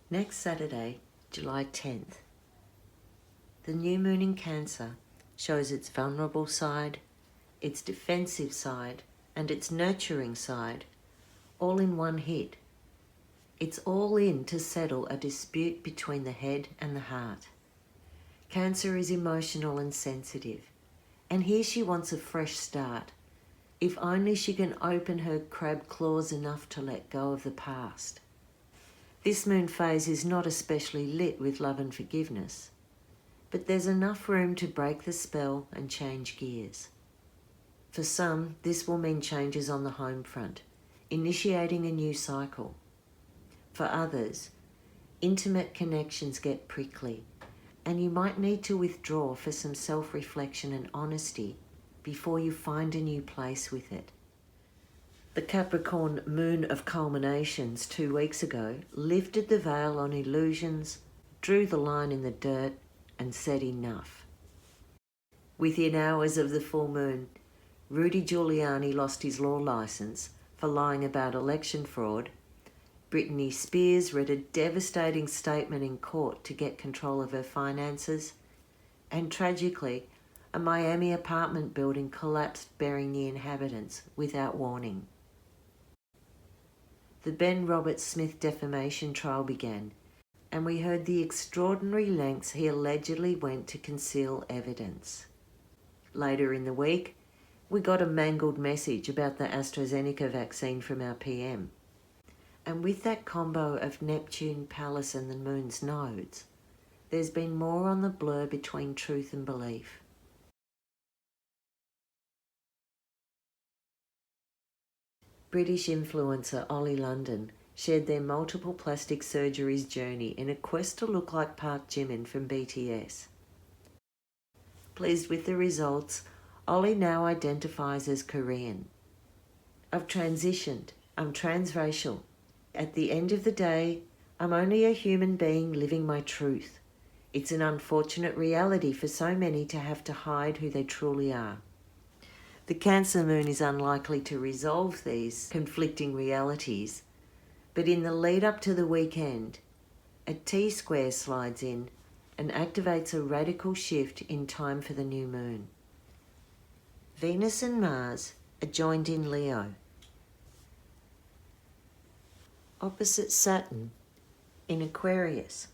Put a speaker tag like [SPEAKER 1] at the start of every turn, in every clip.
[SPEAKER 1] Next Saturday, July 10th, the new moon in Cancer shows its vulnerable side, its defensive side, and its nurturing side, all in one hit. It's all in to settle a dispute between the head and the heart. Cancer is emotional and sensitive, and here she wants a fresh start, if only she can open her crab claws enough to let go of the past. This moon phase is not especially lit with love and forgiveness, but there's enough room to break the spell and change gears. For some, this will mean changes on the home front, initiating a new cycle. For others, intimate connections get prickly, and you might need to withdraw for some self-reflection and honesty before you find a new place with it. The Capricorn moon of culminations 2 weeks ago lifted the veil on illusions, drew the line in the dirt, and said enough. Within hours of the full moon, Rudy Giuliani lost his law licence for lying about election fraud. Britney Spears read a devastating statement in court to get control of her finances. And tragically, a Miami apartment building collapsed, burying the inhabitants without warning. The Ben Roberts-Smith defamation trial began, and we heard the extraordinary lengths he allegedly went to conceal evidence. Later in the week, we got a mangled message about the AstraZeneca vaccine from our PM. And with that combo of Neptune, Pallas and the moon's nodes, there's been more on the blur between truth and belief. British influencer Ollie London shared their multiple plastic surgeries journey in a quest to look like Park Jimin from BTS. Pleased with the results, Ollie now identifies as Korean. I've transitioned. I'm transracial. At the end of the day, I'm only a human being living my truth. It's an unfortunate reality for so many to have to hide who they truly are. The Cancer moon is unlikely to resolve these conflicting realities, but in the lead up to the weekend, a T-square slides in and activates a radical shift in time for the new moon. Venus and Mars are joined in Leo, opposite Saturn in Aquarius.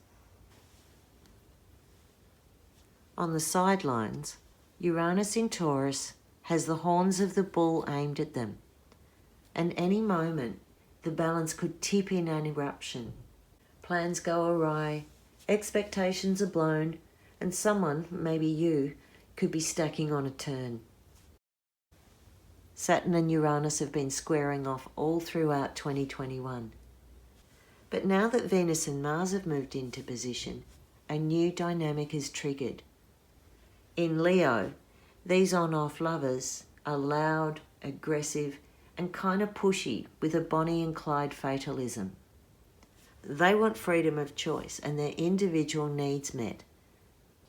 [SPEAKER 1] On the sidelines, Uranus in Taurus has the horns of the bull aimed at them, and any moment the balance could tip in an eruption. Plans go awry, expectations are blown, and someone, maybe you, could be stacking on a turn. Saturn and Uranus have been squaring off all throughout 2021. But now that Venus and Mars have moved into position, a new dynamic is triggered. In Leo, these on-off lovers are loud, aggressive, and kind of pushy with a Bonnie and Clyde fatalism. They want freedom of choice and their individual needs met.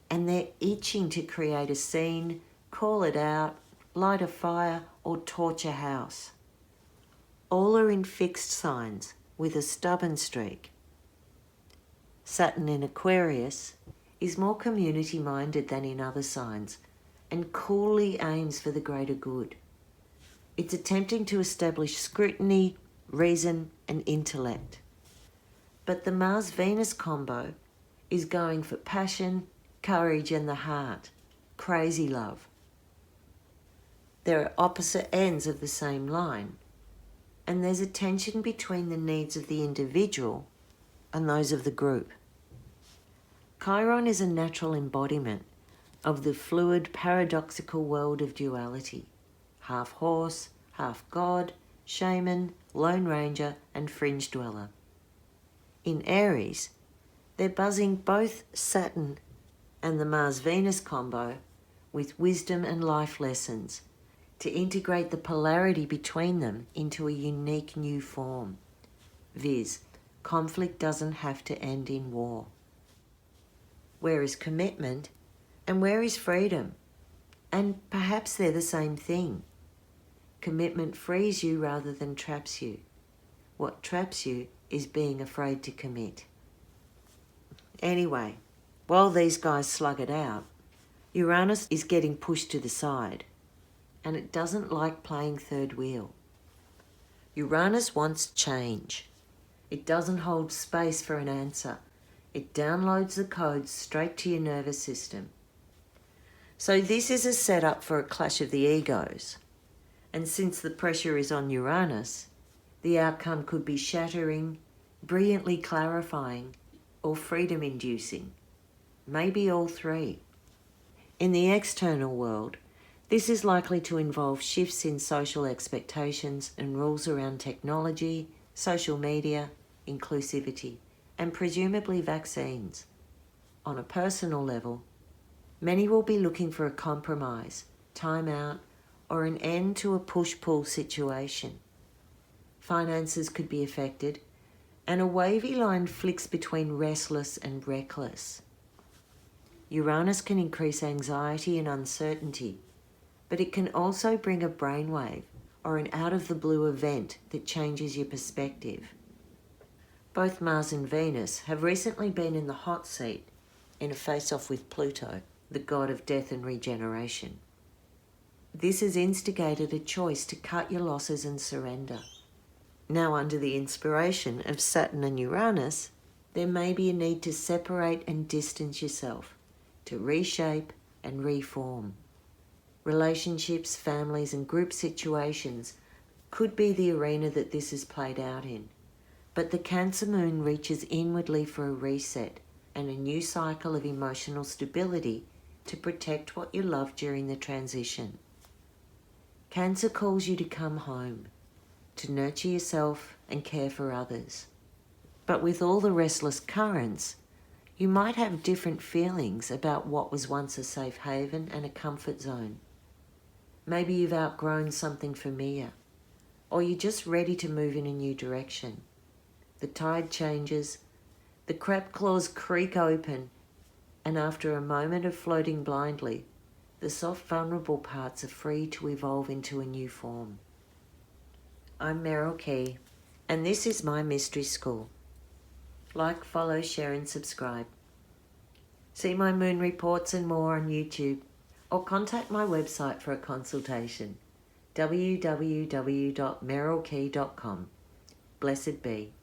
[SPEAKER 1] And they're itching to create a scene, call it out, light a fire, or torch a house. All are in fixed signs with a stubborn streak. Saturn in Aquarius is more community-minded than in other signs and coolly aims for the greater good. It's attempting to establish scrutiny, reason, and intellect. But the Mars-Venus combo is going for passion, courage, and the heart, crazy love. There are opposite ends of the same line, and there's a tension between the needs of the individual and those of the group. Chiron is a natural embodiment of the fluid, paradoxical world of duality. Half horse, half god, shaman, lone ranger, and fringe dweller. In Aries, they're buzzing both Saturn and the Mars-Venus combo with wisdom and life lessons to integrate the polarity between them into a unique new form. Viz, conflict doesn't have to end in war. Where is commitment and where is freedom? And perhaps they're the same thing. Commitment frees you rather than traps you. What traps you is being afraid to commit. Anyway, while these guys slug it out, Uranus is getting pushed to the side, and it doesn't like playing third wheel. Uranus wants change. It doesn't hold space for an answer. It downloads the codes straight to your nervous system. So this is a setup for a clash of the egos. And since the pressure is on Uranus, the outcome could be shattering, brilliantly clarifying, or freedom-inducing. Maybe all three. In the external world, this is likely to involve shifts in social expectations and rules around technology, social media, inclusivity, and presumably vaccines. On a personal level, many will be looking for a compromise, time out, or an end to a push-pull situation. Finances could be affected, and a wavy line flicks between restless and reckless. Uranus can increase anxiety and uncertainty, but it can also bring a brainwave or an out-of-the-blue event that changes your perspective. Both Mars and Venus have recently been in the hot seat in a face-off with Pluto, the god of death and regeneration. This has instigated a choice to cut your losses and surrender. Now, under the inspiration of Saturn and Uranus, there may be a need to separate and distance yourself, to reshape and reform. Relationships, families, and group situations could be the arena that this is played out in. But the Cancer moon reaches inwardly for a reset and a new cycle of emotional stability to protect what you love during the transition. Cancer calls you to come home, to nurture yourself and care for others. But with all the restless currents, you might have different feelings about what was once a safe haven and a comfort zone. Maybe you've outgrown something familiar, or you're just ready to move in a new direction. The tide changes, the crab claws creak open, and after a moment of floating blindly, the soft, vulnerable parts are free to evolve into a new form. I'm Meryl Key, and this is my Mystery School. Like, follow, share, and subscribe. See my moon reports and more on YouTube, or contact my website for a consultation, www.merylkey.com. Blessed be.